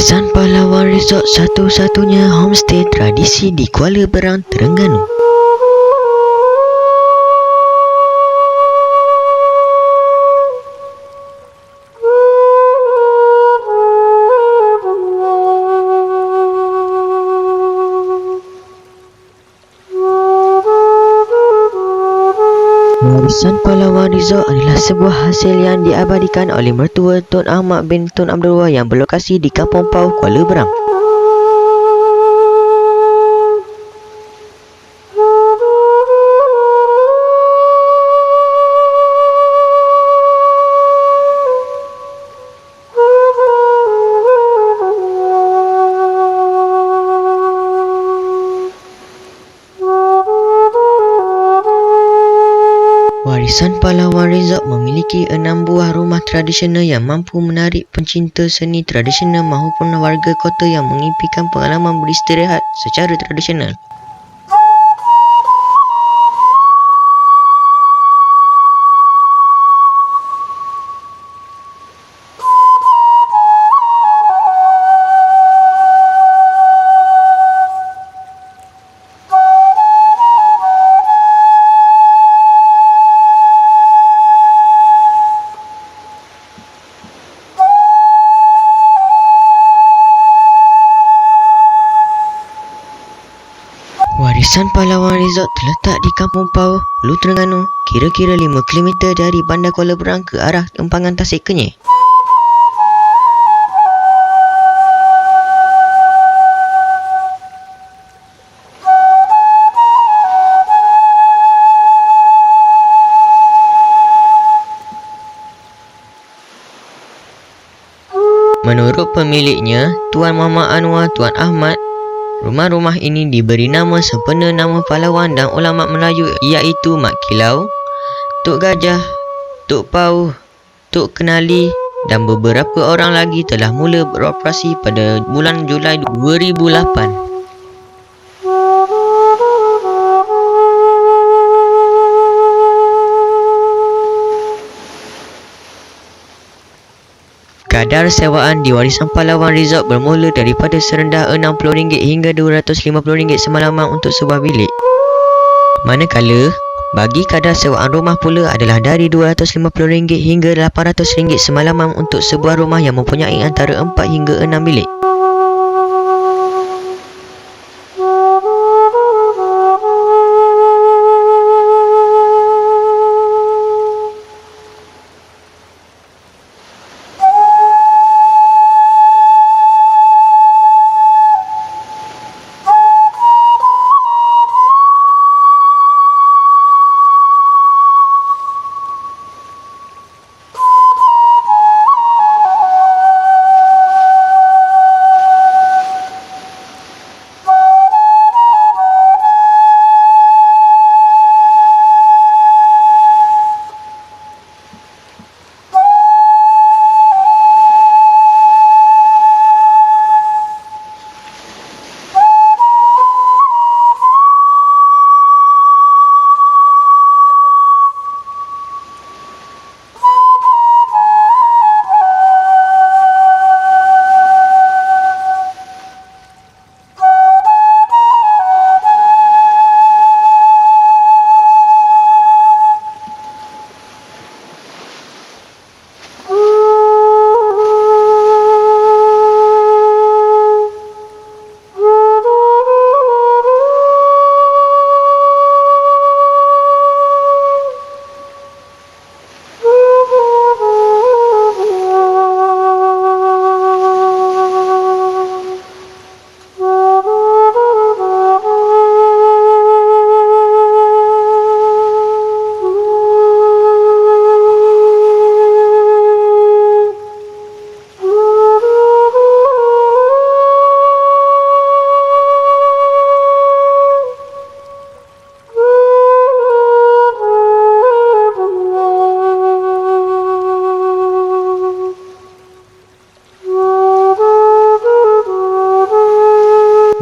Warisan Pahlawan Resort, satu-satunya homestay tradisi di Kuala Berang, Terengganu. Warisan Pahlawan Resort adalah sebuah hasil yang diabadikan oleh mertua Tun Ahmad bin Tun Abdul Wahab yang berlokasi di Kampung Pauh, Kuala Berang. Warisan Pahlawan Resort memiliki 6 buah rumah tradisional yang mampu menarik pencinta seni tradisional maupun warga kota yang mengimpikan pengalaman beristirahat secara tradisional. Warisan Pahlawan Resort terletak di Kampung Pauh, Hulu Terengganu, kira-kira 5 km dari Bandar Kuala Berang ke arah Empangan Tasik Kenyir. Menurut pemiliknya, Tuan Muhammad Anwar Tuan Ahmad, rumah-rumah ini diberi nama sempena nama pahlawan dan ulama Melayu iaitu Mat Kilau, Tok Gajah, Tok Pauh, Tok Kenali dan beberapa orang lagi telah mula beroperasi pada bulan Julai 2008. Kadar sewaan di Warisan Pahlawan Resort bermula daripada serendah RM60 hingga RM250 semalaman untuk sebuah bilik. Manakala, bagi kadar sewaan rumah pula adalah dari RM250 hingga RM800 semalaman untuk sebuah rumah yang mempunyai antara 4 hingga 6 bilik.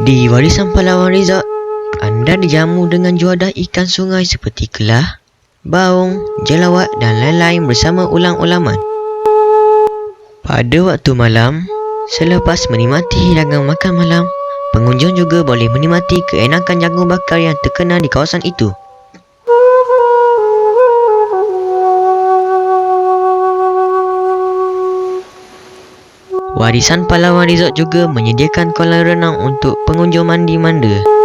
Di Warisan Pahlawan Resort, anda dijamu dengan juadah ikan sungai seperti kelah, baung, jelawat dan lain-lain bersama ulang-ulaman. Pada waktu malam, Selepas menikmati hidangan makan malam, pengunjung juga boleh menikmati keenakan jagung bakar yang terkenal di kawasan itu. Warisan Pahlawan Resort juga menyediakan kolam renang untuk pengunjung mandi manda.